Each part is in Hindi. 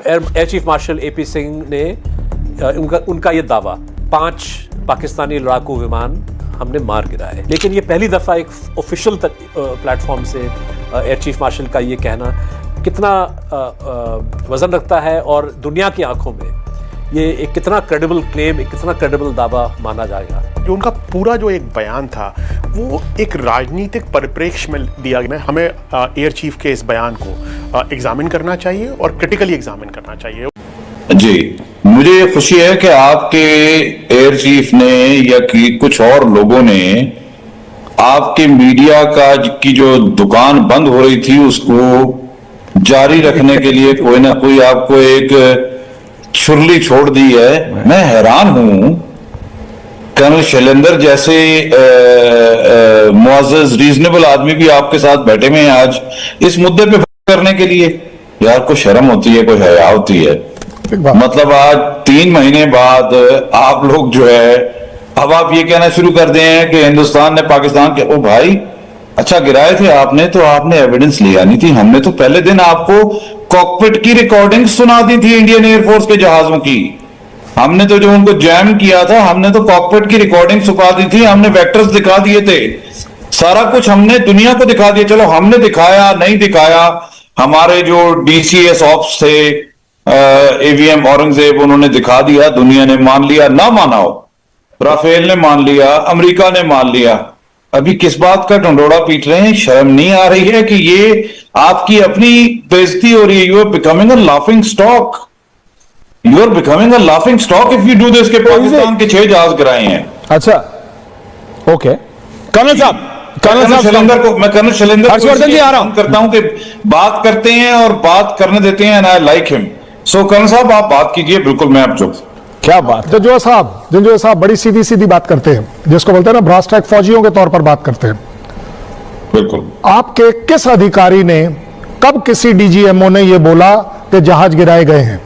Air chief martial AP Singh ने उनका ये दावा, 5 पाकिस्तानी लड़ाकू विमान हमने मार गिराए, लेकिन ये पहली दफा एक ऑफिशियल प्लेटफॉर्म से एयर चीफ मार्शल का ये कहना कितना वजन रखता है और दुनिया की आंखों में ये एक कितना क्रेडिबल क्लेम, एक कितना क्रेडिबल दावा माना जाएगा। जो उनका पूरा जो एक बयान था वो एक राजनीतिक परिप्रेक्ष्य में दिया गया। हमें एयर चीफ के इस बयान को एग्जामिन करना चाहिए और क्रिटिकली एग्जामिन करना चाहिए। जी, मुझे ये खुशी है कि आपके एयर चीफ ने या कि कुछ और लोगों ने आपके मीडिया का की जो दुकान बंद हो रही थी उसको जारी रखने के लिए कोई ना कोई आपको एक छुरली छोड़ दी है। मैं हैरान हूं, कर्नल शैलेंद्र जैसे मुअज़्ज़ज़ रीजनेबल आदमी भी आपके साथ बैठे हुए हैं आज इस मुद्दे पे करने के लिए। यार कोई शर्म होती है, कोई हया होती है। मतलब आज 3 महीने बाद आप लोग जो है अब आप ये कहना शुरू कर दिए हैं कि हिंदुस्तान ने पाकिस्तान के, ओ भाई अच्छा गिराए थे आपने तो आपने एविडेंस ले आनी थी। हमने तो पहले दिन आपको कॉकपिट की रिकॉर्डिंग सुना दी थी इंडियन एयरफोर्स के जहाजों की। हमने तो जो उनको जैम किया था हमने तो कॉकपिट की रिकॉर्डिंग सुखा दी थी, हमने वेक्टर्स दिखा दिए थे, सारा कुछ हमने दुनिया को दिखा दिया। चलो हमने दिखाया नहीं दिखाया, हमारे जो डीसीएस ऑप्स थे एवीएम औरंगजेब उन्होंने दिखा दिया, दुनिया ने मान लिया, ना माना हो, राफेल ने मान लिया, अमेरिका ने मान लिया। अभी किस बात का ढंढोड़ा पीट रहे हैं? शर्म नहीं आ रही है कि ये आपकी अपनी बेइज्जती हो रही है? You are becoming a laughing stock, you are becoming a laughing stock if you do this. के पाकिस्तान के 6 जहाज गिराए हैं। अच्छा ओके कर्नल साहब, कर्नल शैलेंद्र को मैं कर्नल शैलेंद्र हर्षवर्धन जी आ रहा हूं करता हूं कि बात करते हैं और बात करने देते हैं, and I like him. So colonel साहब आप बात कीजिए, बिल्कुल मैं अब चुप। क्या बात। जंजुआ साहब बड़ी सीधी सीधी बात करते हैं, जिसको बोलते हैं ना ब्रास टैग फौजियों के तौर पर बात करते हैं। बिल्कुल। आपके किस अधिकारी ने कब किसी डीजीएमओ ने यह बोला कि जहाज गिराए गए हैं?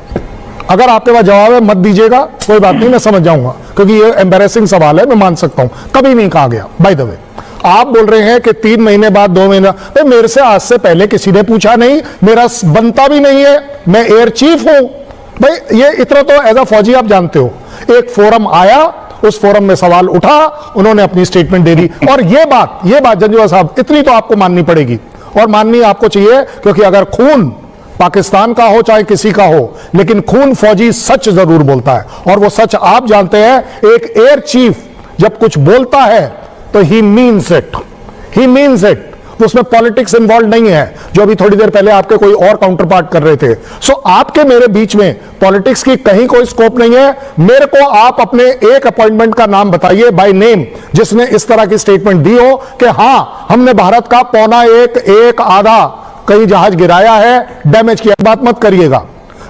अगर आपके पास जवाब है मत दीजिएगा, कोई बात नहीं, मैं समझ जाऊंगा, क्योंकि ये एम्बैरेसिंग सवाल है, मैं मान सकता हूं। कभी नहीं कहा गया। बाय द वे आप बोल रहे हैं कि 3 महीने बाद 2 महीने, भाई मेरे से आज से पहले किसी ने पूछा नहीं, मेरा बनता भी नहीं है, मैं एयर चीफ हूं। भाई ये इतना तो एज अ फौजी आप जानते हो। एक फोरम आया, उस फोरम में सवाल उठा, उन्होंने अपनी स्टेटमेंट दे दी, और ये बात जंजुआ साहब इतनी तो आपको माननी पड़ेगी, और माननी आपको चाहिए, क्योंकि अगर खून पाकिस्तान का हो चाहे किसी का हो, लेकिन खून फौजी सच जरूर बोलता है, और वो सच आप जानते हैं। एक एयर चीफ जब कुछ बोलता है तो ही मीन्स इट, उसमें पॉलिटिक्स इन्वॉल्व नहीं है, जो अभी थोड़ी देर पहले आपके कोई और काउंटर पार्ट कर रहे थे। सो आपके मेरे बीच में पॉलिटिक्स की कहीं कोई स्कोप नहीं है। मेरे को आप अपने एक अपॉइंटमेंट का नाम बताइए बाय नेम, जिसने इस तरह की स्टेटमेंट दी हो कि हां हमने भारत का 1.25 आधा कहीं जहाज गिराया है, डैमेज किया। बात मत करिएगा,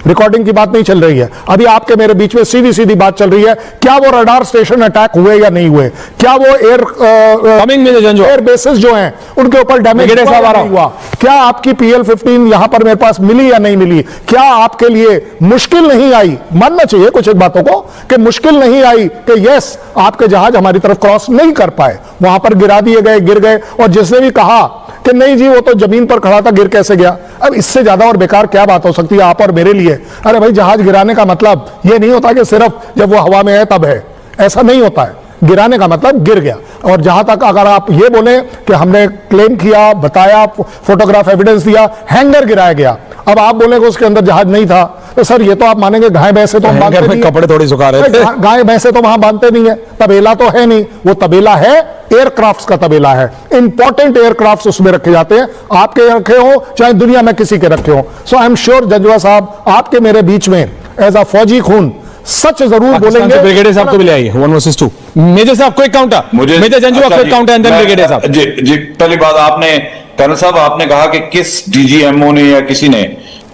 रिकॉर्डिंग की बात नहीं चल रही है। अभी आपके मेरे बीच में सीधी सीधी बात चल रही है, क्या वो रडार स्टेशन अटैक हुए या नहीं हुए, क्या वो एयर बेसिस जो हैं उनके ऊपर डैमेज हुआ, क्या आपकी PL-15 यहां पर मेरे पास मिली या नहीं मिली, क्या आपके लिए मुश्किल नहीं आई, मानना चाहिए कुछ एक बातों को, कि मुश्किल नहीं आई कि यस आपके जहाज हमारी तरफ क्रॉस नहीं कर पाए, वहां पर गिरा दिए गए, गिर गए, और जिसने भी कहा कि नहीं जी वो तो जमीन पर खड़ा था, गिर कैसे गया। अब इससे ज्यादा और बेकार क्या बात हो सकती है आप और मेरे लिए? अरे भाई जहाज गिराने का मतलब ये नहीं होता कि सिर्फ जब वो हवा में है तब है, ऐसा नहीं होता है। गिराने का मतलब गिर गया। और जहां तक अगर आप ये बोले कि हमने क्लेम किया, बताया, फोटोग्राफ एविडेंस दिया, हैंगर गिराया गया, अब आप बोलेंगे उसके अंदर जहाज नहीं था, तो सर ये तो आप मानेंगे गाय भैंसे तो हम बांधते नहीं, कपड़े थोड़ी सुखा रहे थे, गाय भैंसे तो वहां बांधते नहीं है, तबेला तो है नहीं, वो तबेला है एयरक्राफ्ट्स का तबेला है, इंपॉर्टेंट एयरक्राफ्ट्स उसमें रखे जाते हैं, आपके रखे हो चाहे दुनिया में किसी के रखे हो। सो आई एम श्योर जंजुआ साहब आपके मेरे बीच में एज अ फौजी खून सच जरूर बोलेंगे। ब्रिगेडियर साहब को भी ले आइए 1 वर्सेस 2। मेजर साहब को एक काउंटर, मेजर जंजुआ को एक काउंटर, एंड देन ब्रिगेडियर साहब। जी पहली बात आपने कर्नल साहब आपने कहा कि किस डीजीएमओ ने या किसी ने,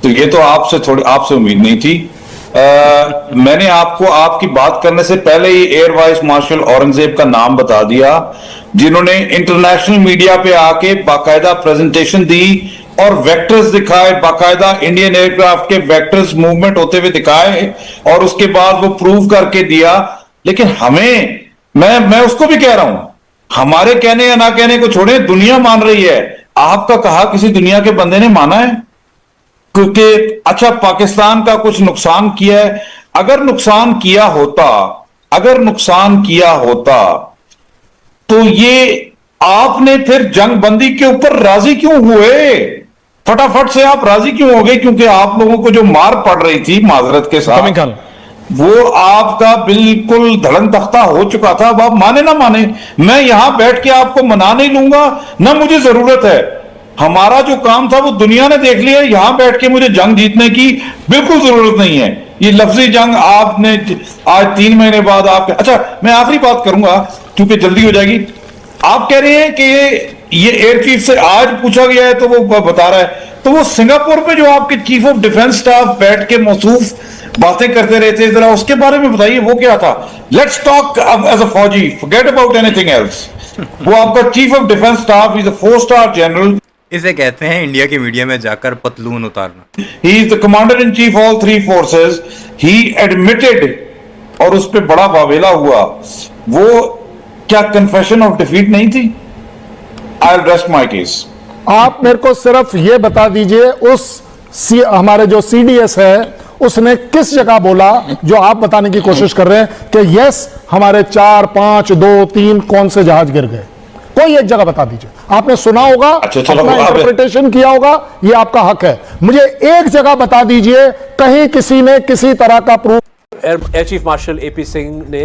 तो ये तो आपसे उम्मीद नहीं थी। मैंने आपको आपकी बात करने से पहले ही एयर वाइस मार्शल औरंगजेब का नाम बता दिया, जिन्होंने इंटरनेशनल मीडिया पे आके बाकायदा प्रेजेंटेशन दी और वेक्टर्स दिखाए, बाकायदा इंडियन एयरक्राफ्ट के वेक्टर्स मूवमेंट होते हुए दिखाए, और उसके बाद वो प्रूव करके दिया। लेकिन हमें, मैं उसको भी कह रहा हूं, हमारे कहने या ना कहने को छोड़े, दुनिया मान रही है। आपका कहा किसी दुनिया के बंदे ने माना है? क्योंकि अच्छा पाकिस्तान का कुछ नुकसान किया है, अगर नुकसान किया होता तो ये आपने फिर जंगबंदी के ऊपर राजी क्यों हुए? फटाफट से आप राजी क्यों हो गए? क्योंकि आप लोगों को जो मार पड़ रही थी माजरत के कमिंग साथ, खान, वो आपका बिल्कुल धड़ंग तख्ता हो चुका था। अब आप माने ना माने, मैं यहां बैठ के आपको मना नहीं लूंगा, ना मुझे जरूरत है। हमारा जो काम था वो दुनिया ने देख लिया। यहां बैठ के मुझे जंग जीतने की बिल्कुल जरूरत नहीं है। ये लफ्जी जंग आपने आज 3 महीने बाद आप, अच्छा मैं आखिरी बात करूंगा क्योंकि जल्दी हो जाएगी। आप कह रहे हैं कि ये एयर चीफ से आज पूछा गया है तो वो बता रहा है, तो वो सिंगापुर में जो आपके चीफ ऑफ डिफेंस स्टाफ बैठ के मौसूफ बातें करते रहते हैं, जरा उसके बारे में बताइए वो क्या था। लेट्स टॉक एज अ फौजी, फॉरगेट अबाउट एनीथिंग एल्स। वो आपका chief of defence staff is a 4-स्टार general. इसे कहते हैं इंडिया की मीडिया में जाकर पतलून उतारना। He is the commander in chief all 3 forces. He admitted और उस पर बड़ा वावेला हुआ। वो क्या कन्फेशन ऑफ डिफीट नहीं थी? I will rest my case. आप मेरे को सिर्फ ये बता दीजिए हमारे जो सीडीएस है उसने किस जगह बोला जो आप बताने की कोशिश कर रहे हैं कि यस हमारे 4, 5, 2, 3 कौन से जहाज गिर गए? कोई एक जगह बता दीजिए। आपने सुना होगा, अच्छा, चलो, अपना इंटरप्रिटेशन किया होगा, ये आपका हक है। मुझे एक जगह बता दीजिए कहीं किसी ने किसी तरह का proof. Air chief martial AP Singh ने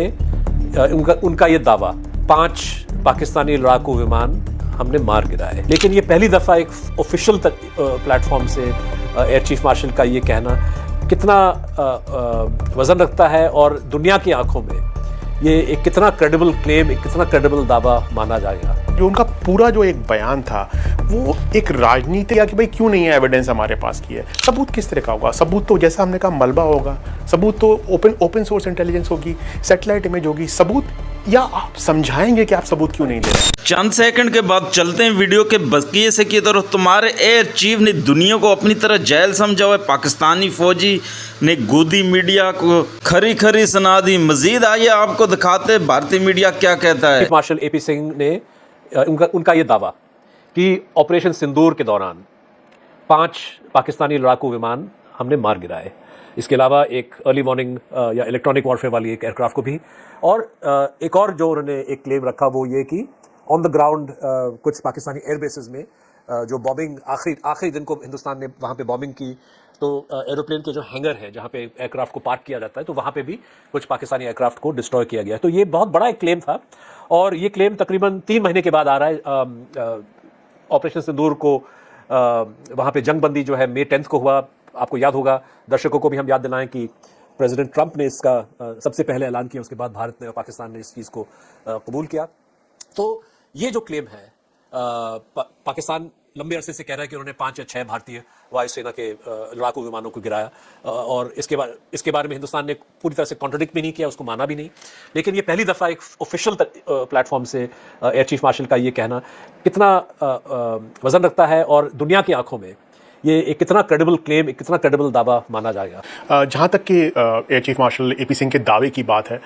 उनका ये दावा 5 पाकिस्तानी लड़ाकू विमान हमने मार गिराए, लेकिन ये पहली दफा एक ऑफिशियल प्लेटफॉर्म से एयर चीफ मार्शल का ये कहना कितना वजन रखता है और दुनिया की आंखों में ये एक कितना क्रेडिबल क्लेम, एक कितना क्रेडिबल दावा माना जाएगा। जो उनका पूरा जो एक बयान था वो एक राजनीति या कि भाई क्यों नहीं है एविडेंस हमारे पास की है। सबूत किस तरह का होगा? सबूत तो जैसा हमने कहा मलबा होगा, सबूत तो ओपन सोर्स इंटेलिजेंस होगी, सैटेलाइट इमेज होगी। सबूत या आप समझाएंगे कि आप सबूत क्यों नहीं दे रहे? चंद सेकंड के बाद चलते हैं वीडियो के बकिए से की तरफ। तुम्हारे एयर चीफ ने दुनिया को अपनी तरह जेल समझा हुआ है। पाकिस्तानी फौजी ने गोदी मीडिया को खरी खरी सुना दी। मजीद आइए आपको दिखाते हैं भारतीय मीडिया क्या कहता है। चीफ मार्शल एपी सिंह ने उनका ये दावा कि ऑपरेशन सिंदूर के दौरान 5 पाकिस्तानी लड़ाकू विमान हमने मार गिराए। इसके अलावा एक अर्ली वार्निंग या इलेक्ट्रॉनिक वॉरफेयर वाली एक एयरक्राफ्ट को भी, और एक और जो उन्होंने एक क्लेम रखा वो ये कि ऑन द ग्राउंड कुछ पाकिस्तानी एयर बेसिस में जो बॉम्बिंग आखिरी दिन को हिंदुस्तान ने वहाँ पे बॉम्बिंग की, तो एरोप्लेन के जो हैंगर हैं जहाँ पे एयरक्राफ्ट को पार्क किया जाता है, तो वहाँ पे भी कुछ पाकिस्तानी एयरक्राफ्ट को डिस्ट्रॉय किया गया। तो ये बहुत बड़ा एक क्लेम था और ये क्लेम तकरीबन 3 महीने के बाद आ रहा है। ऑपरेशन सिंदूर को वहाँ पे जंगबंदी जो है May 10 को हुआ। आपको याद होगा, दर्शकों को भी हम याद दिलाएं कि प्रेसिडेंट ट्रंप ने इसका सबसे पहले ऐलान किया, उसके बाद भारत ने और पाकिस्तान ने इस चीज़ को कबूल किया। तो ये जो क्लेम है पाकिस्तान लंबे अरसे से कह रहा है कि उन्होंने 5 या 6 भारतीय वायुसेना के लड़ाकू विमानों को गिराया और इसके बारे में हिंदुस्तान ने पूरी तरह से कॉन्ट्रडिक्ट भी नहीं किया, उसको माना भी नहीं। लेकिन ये पहली दफ़ा एक ऑफिशियल प्लेटफॉर्म से एयर चीफ मार्शल का ये कहना कितना वजन रखता है और दुनिया की आंखों में ये एक कितना क्रेडिबल क्लेम, एक कितना क्रेडिबल दावा माना जाएगा। जहाँ तक कि air chief martial AP Singh के दावे की बात है,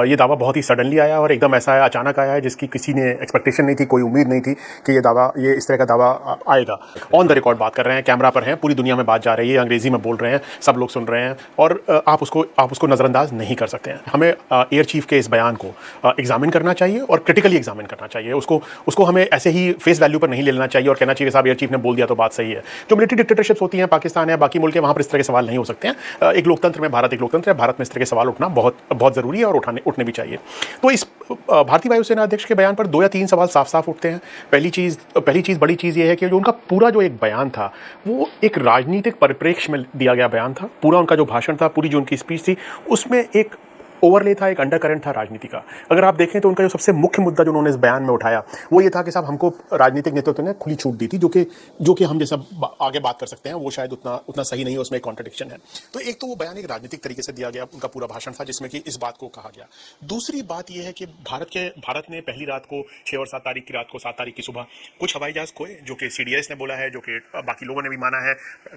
ये दावा बहुत ही सडनली आया और एकदम ऐसा आया, अचानक आया है जिसकी किसी ने एक्सपेक्टेशन नहीं थी, कोई उम्मीद नहीं थी कि ये इस तरह का दावा आएगा। ऑन द रिकॉर्ड बात कर रहे हैं, कैमरा पर हैं, पूरी दुनिया में बात जा रही है, अंग्रेजी में बोल रहे हैं, सब लोग सुन रहे हैं और आप उसको नज़रअंदाज नहीं कर सकते हैं। हमें एयर चीफ के इस बयान को एग्जामिन करना चाहिए और क्रिटिकली एग्जामिन करना चाहिए। उसको हमें ऐसे ही फेस वैल्यू पर नहीं लेना चाहिए और कहना चाहिए साहब एयर चीफ ने बोल दिया तो बात सही है। जो मिलिट्री डिक्टेटरशिप्स होती हैं, पाकिस्तान है, बाकी मुल्क है, वहाँ पर इस तरह के सवाल नहीं हो सकते हैं। एक लोकतंत्र में भारत एक लोकतंत्र है, भारत में इस तरह के सवाल उठना बहुत ज़रूरी है और उठने भी चाहिए। तो इस भारतीय वायुसेना अध्यक्ष के बयान पर 2 या 3 सवाल साफ उठते हैं। पहली चीज़ बड़ी चीज़ ये है कि जो उनका पूरा जो एक बयान था वो एक राजनीतिक परिप्रेक्ष्य में दिया गया बयान था। पूरा उनका जो भाषण था, पूरी जो उनकी स्पीच थी, उसमें एक ओवरले था, एक अंडरकरेंट था राजनीति का। अगर आप देखें तो उनका जो सबसे मुख्य मुद्दा जो उन्होंने इस बयान में उठाया वो ये था कि साहब हमको राजनीतिक नेतृत्व ने खुली छूट दी थी, जो कि हम जैसा आगे बात कर सकते हैं वो शायद उतना सही नहीं है, उसमें एक कॉन्ट्रडिक्शन है। तो एक तो वो बयान एक राजनीतिक तरीके से दिया गया, उनका पूरा भाषण था जिसमें कि इस बात को कहा गया। दूसरी बात यह है कि भारत ने पहली रात को 6 और 7 तारीख की रात को 7 तारीख की सुबह कुछ हवाई जहाज खोए, जो कि CDS ने बोला है, जो कि बाकी लोगों ने भी माना है।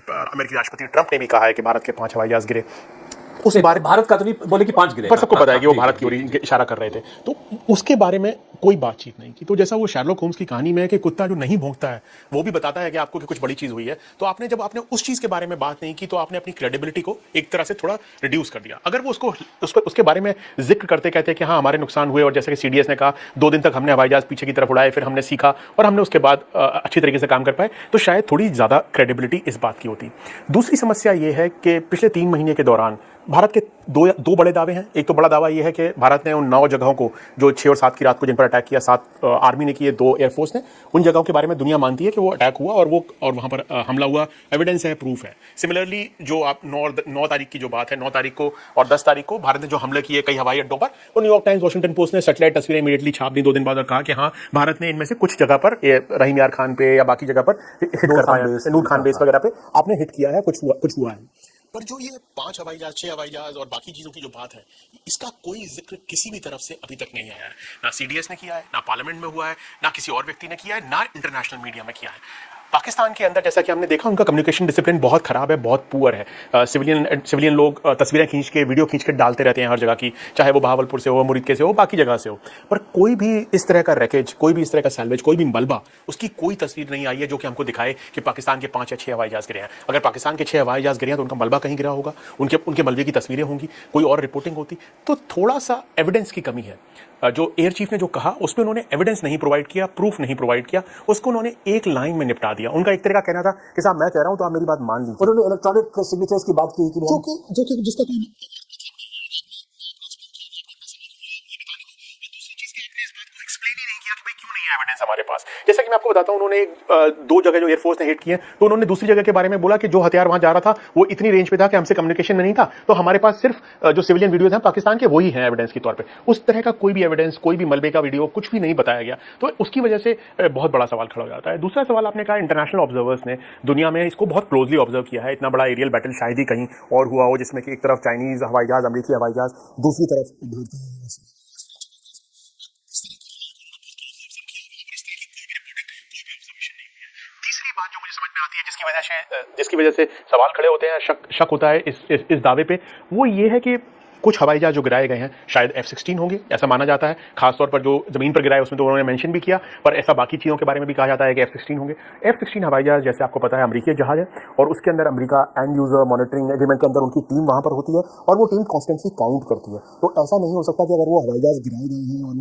अमेरिकी राष्ट्रपति ट्रंप ने भी कहा है कि भारत के 5 हवाई जहाज गिरे। उस बारे भारत का तो नहीं बोले कि 5 गिरे, पर सबको पता है कि वो भारत की ओर इशारा कर रहे थे। तो उसके बारे में कोई बातचीत नहीं की। तो जैसा वो शर्लॉक होम्स की कहानी में है कि कुत्ता जो नहीं भौंकता है वो भी बताता है कि आपको कि कुछ बड़ी चीज हुई है, तो आपने जब आपने उस चीज के बारे में बात नहीं की तो आपने अपनी क्रेडिबिलिटी को एक तरह से थोड़ा रिड्यूस कर दिया। अगर वो उसके बारे में जिक्र करते कहते हैं कि हाँ हमारे नुकसान हुए, और जैसे कि सीडीएस ने कहा 2 दिन तक हमने हवाई जहाज पीछे की तरफ उड़ाए, फिर हमने सीखा और हमने उसके बाद अच्छी तरीके से काम कर पाए, तो शायद थोड़ी ज्यादा क्रेडिबिलिटी इस बात की होती। दूसरी समस्या ये है कि पिछले 3 महीने के दौरान भारत के दो बड़े दावे हैं। एक तो बड़ा दावा ये है कि भारत ने उन 9 जगहों को जो 6 और 7 की रात को जिन पर अटैक किया, 7 आर्मी ने किए, 2 एयरफोर्स ने, उन जगहों के बारे में दुनिया मानती है कि वो अटैक हुआ और वहां पर हमला हुआ, एविडेंस है, प्रूफ है। सिमिलरली जो आप 9 तारीख की जो बात है, 9 तारीख को और 10 तारीख को भारत ने जो हमले किए कई हवाई अड्डों पर, वो न्यूयॉर्क टाइम्स, वॉशिंगटन पोस्ट ने सैटेलाइट तस्वीरें इमीडिएटली छाप दी 2 दिन बाद और कहा कि हाँ भारत ने इनमें से कुछ जगह पर रहीम यार खान पे या बाकी जगह पर हिट कर पाया, नूर खान बेस वगैरह पे आपने हिट किया है, कुछ हुआ है। पर जो ये 5 हवाई जहाज, 6 हवाई जहाज और बाकी चीजों की जो बात है, इसका कोई जिक्र किसी भी तरफ से अभी तक नहीं आया है। ना सीडीएस ने किया है, ना पार्लियामेंट में हुआ है, ना किसी और व्यक्ति ने किया है, ना इंटरनेशनल मीडिया में किया है। पाकिस्तान के अंदर जैसा कि हमने देखा उनका कम्युनिकेशन डिसिप्लिन बहुत खराब है, बहुत पुअर है। सिविलियन लोग तस्वीरें खींच के, वीडियो खींच के डालते रहते हैं हर जगह की, चाहे वो बहावलपुर से हो, मुरीदके से हो, बाकी जगह से हो, पर कोई भी इस तरह का रैकेज, कोई भी इस तरह का सैल्वेज, कोई भी मलबा, उसकी कोई तस्वीर नहीं आई है जो कि हमको दिखाए कि पाकिस्तान के 5 या 6 हवाई जहाज गिरे हैं। अगर पाकिस्तान के 6 हवाई जहाज गिरे हैं तो उनका मलबा कहीं गिरा होगा, उनके मलबे की तस्वीरें होंगी, कोई और रिपोर्टिंग होती, तो थोड़ा सा एविडेंस की कमी है। जो एयर चीफ ने जो कहा उसमें उन्होंने एविडेंस नहीं प्रोवाइड किया, प्रूफ नहीं प्रोवाइड किया, उसको उन्होंने एक लाइन में निपटा दिया। उनका एक तरह का कहना था कि साहब मैं कह रहा हूं तो आप मेरी बात मान लीजिए। उन्होंने इलेक्ट्रॉनिक सिग्नेचर्स की बात की जो जिसका कोई एविडेंस हमारे पास। जैसा कि मैं आपको बताता हूं, उन्होंने 2 जगह जो एयरफोर्स ने हिट किए, तो उन्होंने दूसरी जगह के बारे में बोला कि जो हथियार वहां जा रहा था वो इतनी रेंज पे था कि हमसे कम्युनिकेशन में नहीं था, तो हमारे पास सिर्फ जो सिविलियन वीडियोस हैं पाकिस्तान के वही हैं एविडेंस के तौर पे। उस तरह का कोई भी एविडेंस, कोई भी मलबे का वीडियो, कुछ भी नहीं बताया गया, तो उसकी वजह से बहुत बड़ा सवाल खड़ा हो जाता है। दूसरा सवाल आपने कहा, इंटरनेशनल ऑब्जर्वर्स ने दुनिया में इसको बहुत क्लोजली ऑब्जर्व किया है। इतना बड़ा एरियल बैटल शायद ही कहीं और हुआ हो जिसमें कि एक तरफ चाइनीज हवाई जहाज, अमेरिकी हवाई जहाज, दूसरी तरफ बात जो मुझे समझ में आती है, जिसकी वजह से सवाल खड़े होते हैं, शक होता है इस दावे पे, वो ये है कि कुछ हवाई जहाज जो गिराए गए हैं शायद F-16 होंगे, ऐसा माना जाता है। खासतौर पर जो जमीन पर गिराए उसमें तो उन्होंने मेंशन भी किया, पर ऐसा बाकी चीज़ों के बारे में भी कहा जाता है कि F-16 होंगे। F-16 हवाई जहाज जैसे आपको पता है अमेरिकी जहाज है, और उसके अंदर America and user monitoring agreement के अंदर उनकी टीम वहां पर होती है और वो टीम कॉन्स्टेंटली काउंट करती है। तो ऐसा नहीं हो सकता कि अगर वो हवाई जहाज गिराए गए हैं और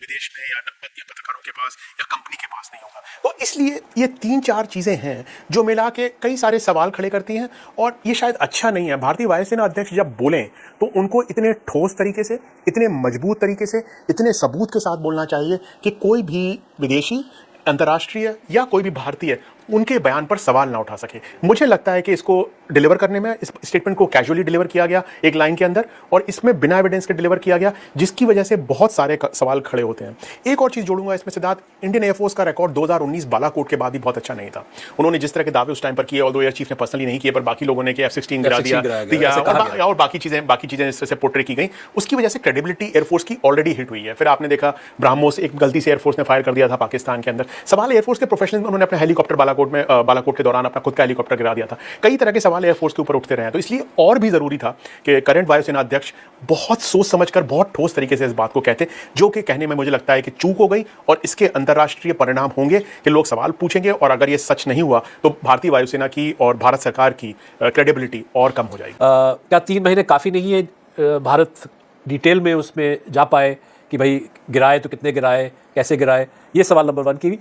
विदेश में या पत्रकारों के पास या कंपनी के पास नहीं होगा। तो इसलिए ये 3-4 चीजें हैं जो मिला के कई सारे सवाल खड़े करती हैं, और ये शायद अच्छा नहीं है। भारतीय वायुसेना अध्यक्ष जब बोलें तो उनको इतने ठोस तरीके से, इतने मजबूत तरीके से, इतने सबूत के साथ बोलना चाहिए कि कोई भी विदेशी, अंतर्राष्ट्रीय या कोई भी भारतीय उनके बयान पर सवाल ना उठा सके। मुझे लगता है कि इसको डिलीवर करने में, इस स्टेटमेंट को कैजुअली डिलीवर किया गया एक लाइन के अंदर, और इसमें बिना एविडेंस के डिलीवर किया गया, जिसकी वजह से बहुत सारे सवाल खड़े होते हैं। एक और चीज जोड़ूंगा इसमें सिद्धार्थ, इंडियन एयरफोर्स का रिकॉर्ड 2019 बालाकोट के बाद भी बहुत अच्छा नहीं था। उन्होंने जिस तरह के दावे उस टाइम पर किए, और एयर चीफ ने पर्सनली नहीं किए, पर बाकी लोगों ने कि F-16 गिरा दिया और बाकी चीजें इस तरह से पोर्ट्रे की गई, उसकी वजह से क्रेडिबिलिटी एयरफोर्स की ऑलरेडी हिट हुई है। फिर आपने देखा ब्रह्मोस एक गलती से एयरफोर्स ने फायर कर दिया था पाकिस्तान के अंदर। सवाल एयरफोर्स के प्रोफेशनल, उन्होंने अपना हेलीकॉप्टर बालाकोट के दौरान अपना खुद का हेलीकॉप्टर गिरा दिया था। कई तरह के सवाल एयरफोर्स के ऊपर उठते रहे हैं, तो इसलिए और भी जरूरी था कि करंट वायुसेना अध्यक्ष बहुत सोच समझकर, बहुत ठोस तरीके से इस बात को कहते, जो कि कहने में मुझे लगता है कि चूक हो गई, और इसके अंतर्राष्ट्रीय परिणाम होंगे कि लोग सवाल पूछेंगे, और अगर ये सच नहीं हुआ तो भारतीय वायुसेना की और भारत सरकार की क्रेडिबिलिटी और कम हो जाएगी। क्या 3 महीने काफी नहीं है भारत डिटेल में उसमें जा पाए कि भाई गिराए तो कितने गिराए, कैसे गिराए? ये सवाल नंबर 1 की,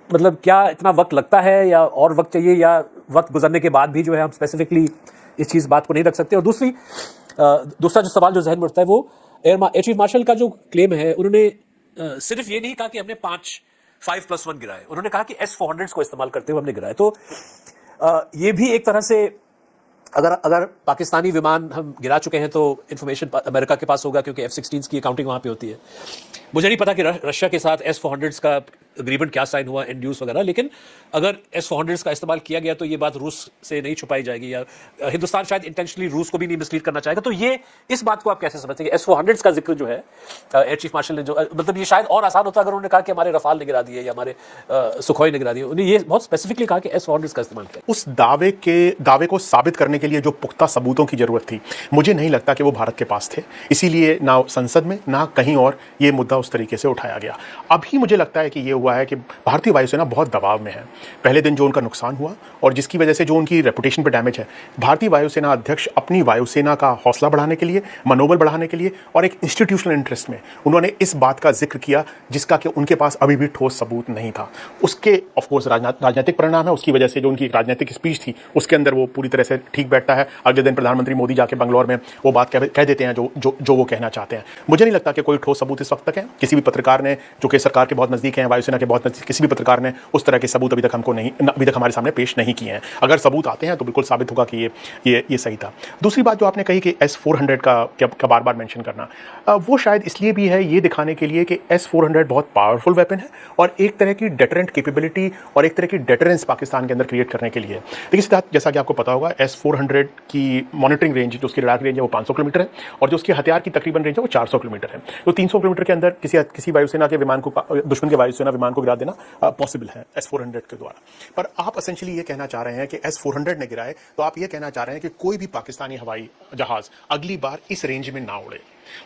मतलब क्या इतना वक्त लगता है या और वक्त चाहिए, या वक्त गुजरने के बाद भी जो है हम स्पेसिफिकली इस बात को नहीं रख सकते? और दूसरा जो सवाल जो जहन में उठता है वो एयर चीफ मार्शल का जो क्लेम है, उन्होंने सिर्फ ये नहीं कहा कि हमने 5+1 गिराए, उन्होंने कहा कि S-400 को इस्तेमाल करते हुए हमने गिराए। तो ये भी एक तरह से, अगर पाकिस्तानी विमान हम गिरा चुके हैं तो इन्फॉर्मेशन अमेरिका के पास होगा, क्योंकि F-16 की अकाउंटिंग वहाँ पे होती है। मुझे नहीं पता कि रशिया के साथ S-400 का एग्रीमेंट क्या साइन हुआ, इंड्यूस वगैरह, लेकिन अगर S-400s का इस्तेमाल किया गया तो ये बात रूस से नहीं छुपाई जाएगी, या हिंदुस्तान शायद इंटेंशनली रूस को भी नहीं मिसलीड करना चाहेगा। तो ये इस बात को आप कैसे समझते हैं कि S-400s का जिक्र जो है एयर चीफ मार्शल ने जो, मतलब ये शायद और आसान होता अगर उन्होंने कहा कि हमारे रफाल ने गिरा दिए या हमारे सुखोई ने गिरा दिए। उन्हें ये बहुत स्पेसिफिकली कहा कि S-400s का इस्तेमाल किया। उस दावे को साबित करने के लिए जो पुख्ता सबूतों की जरूरत थी, मुझे नहीं लगता कि वो भारत के पास थे, इसीलिए ना संसद में ना कहीं और ये मुद्दा उस तरीके से उठाया गया। अभी मुझे लगता है कि ये हुआ है कि भारतीय वायुसेना बहुत दबाव में है। पहले दिन जो उनका नुकसान हुआ और जिसकी वजह से जो उनकी रेपुटेशन पर डैमेज है, भारतीय वायुसेना अध्यक्ष अपनी वायुसेना का हौसला बढ़ाने के लिए, मनोबल बढ़ाने के लिए और एक इंस्टीट्यूशनल इंटरेस्ट में उन्होंने इस बात का जिक्र किया जिसका कि उनके पास अभी भी ठोस सबूत नहीं था। उसके ऑफकोर्स राजनीतिक परिणाम है, उसकी वजह से जो उनकी राजनीतिक स्पीच थी उसके अंदर वो पूरी तरह से ठीक बैठता है। अगले दिन प्रधानमंत्री मोदी जाके बंगलौर में वो बात कह देते हैं जो वो कहना चाहते हैं। मुझे नहीं लगता कि कोई ठोस सबूत इस वक्त तक है। किसी भी पत्रकार ने, जो कि सरकार के बहुत नज़दीक हैं, वायुसेना के बहुत नज़दीक, किसी भी पत्रकार ने उस तरह के सबूत अभी तक हमारे सामने पेश नहीं किए हैं। अगर सबूत आते हैं तो बिल्कुल साबित होगा कि ये सही था। दूसरी बात जो आपने कही कि S-400 का बार बार मेंशन करना, वो शायद इसलिए भी है, ये दिखाने के लिए कि S-400 बहुत पावरफुल वेपन है और एक तरह की डेटरेंट कैपेबिलिटी और एक तरह की डेटरेंस पाकिस्तान के अंदर क्रिएट करने के लिए। देखिए सिद्धार्थ, जैसा कि आपको पता होगा, S-400 की मॉनिटरिंग रेंज, जो उसकी रडार रेंज है वो 500 किलोमीटर है और जो उसके हथियार की तकरीबन रेंज है वो 400 किलोमीटर है। तो 300 किलोमीटर के अंदर किसी वायुसेना के विमान को, दुश्मन के वायुसेना विमान को गिरा देना पॉसिबल है S-400 के द्वारा। पर आप एसेंशियली ये कहना चाह रहे हैं कि S-400 ने गिराए, तो आप ये कहना चाह रहे हैं कि कोई भी पाकिस्तानी हवाई जहाज अगली बार इस रेंज में ना उड़े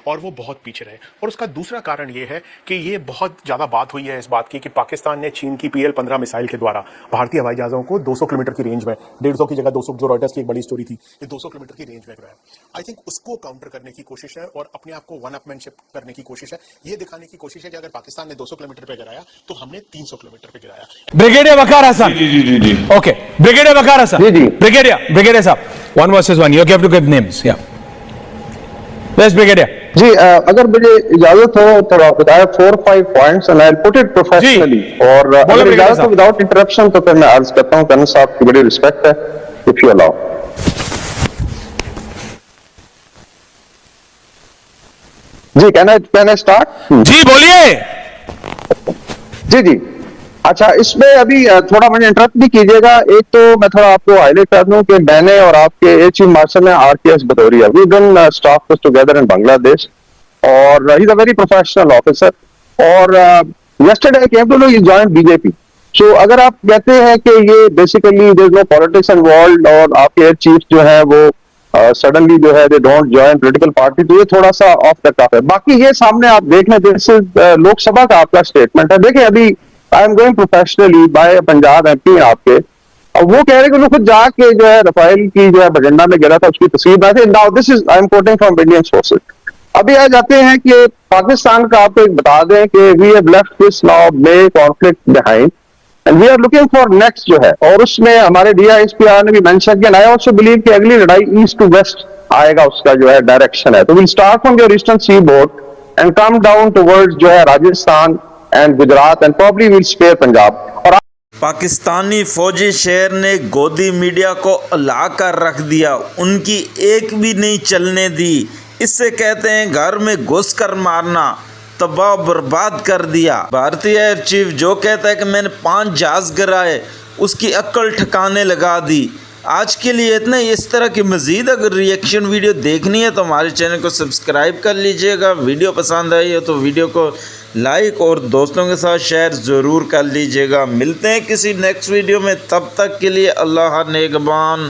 और वो बहुत पीछे रहे। और उसका दूसरा कारण ये है कि ये बहुत ज़्यादा बात हुई है इस बात की कि पाकिस्तान ने चीन की PL-15 मिसाइल के द्वारा भारतीय हवाई जहाज़ों को 200 किलोमीटर की रेंज में, 150 की जगह 200, जो रॉयटर्स की एक बड़ी स्टोरी थी, ये 200 किलोमीटर की रेंज में गिराया। आई थिंक उसको काउंटर करने की कोशिश है और अपने आप को वन अपमैनशिप करने की कोशिश है। ये दिखाने की कोशिश है कि अगर पाकिस्तान ने 200 किलोमीटर पर गिराया तो हमने 300 किलोमीटर पर गिराया। ब्रिगेडियर वकार हसन। जी। ओके, ब्रिगेडियर वकार हसन। जी। ब्रिगेडियर साहब, 1 versus 1, you have to give names. Yeah. Yes, brigadier ji, अगर मुझे इजाजत हो तो आप बताएं 4-5 points and I will put it professionally, और अगर इजाजत हो विदाउट इंटरप्शन तो फिर मैं अर्ज करता हूं, कर्नल साहब की बड़ी रिस्पेक्ट है, इफ यू अलाउ। जी, कैन आई स्टार्ट? जी बोलिए। जी। अच्छा, इसमें अभी थोड़ा मुझे इंटरप्ट भी कीजिएगा। एक तो मैं थोड़ा आपको हाईलाइट कर दूं कि मैंने और आपके एयर चीफ मार्शल ने RKS Bhadauria, we done staff course together in Bangladesh, और he is a very professional officer, और yesterday I came to know he joined BJP. So अगर आप कहते हैं कि ये basically there is no politics involved और आपके एयर चीफ जो है वो सडनली जो है they don't join political party, तो ये थोड़ा सा ऑफ द कफ है। बाकी ये सामने आप देख लें, दिस इज लोकसभा का आपका स्टेटमेंट है। देखिए, अभी I am going professionally by Punjab MP आपके, अब वो कह रहे हैं कि खुद जाके जो है रफाइल की जो है बजंडा में गिरा था उसकी तस्वीर बनाई थी। Now this is I am quoting from Indian sources. अभी आ जाते हैं कि पाकिस्तान का आपको एक बता दें कि we have left this now May conflict behind and we are looking for next जो है, और उसमें हमारे DISPR ने भी मेंशन किया, आई आल्सो बिलीव कि अगली लड़ाई ईस्ट टू वेस्ट आएगा, उसका जो है डायरेक्शन है। तो will start from your eastern seaboard and come down towards जो है Rajasthan and Gujarat and probably will spare Punjab. और पाकिस्तानी फौजी शेर ने गोदी मीडिया को अला कर रख दिया, उनकी एक भी नहीं चलने दी। इससे कहते हैं घर में घुस कर मारना, तबाह बर्बाद कर दिया। भारतीय एयर चीफ जो कहता है कि मैंने 5 जहाज गिराए, उसकी अक्ल ठिकाने लगा दी। आज के लिए इतना ही। इस तरह की मज़ीद अगर रिएक्शन वीडियो देखनी है तो हमारे चैनल को सब्सक्राइब कर लीजिएगा। वीडियो पसंद आई हो तो वीडियो को लाइक और दोस्तों के साथ शेयर ज़रूर कर लीजिएगा। मिलते हैं किसी नेक्स्ट वीडियो में, तब तक के लिए अल्लाह नेगबान।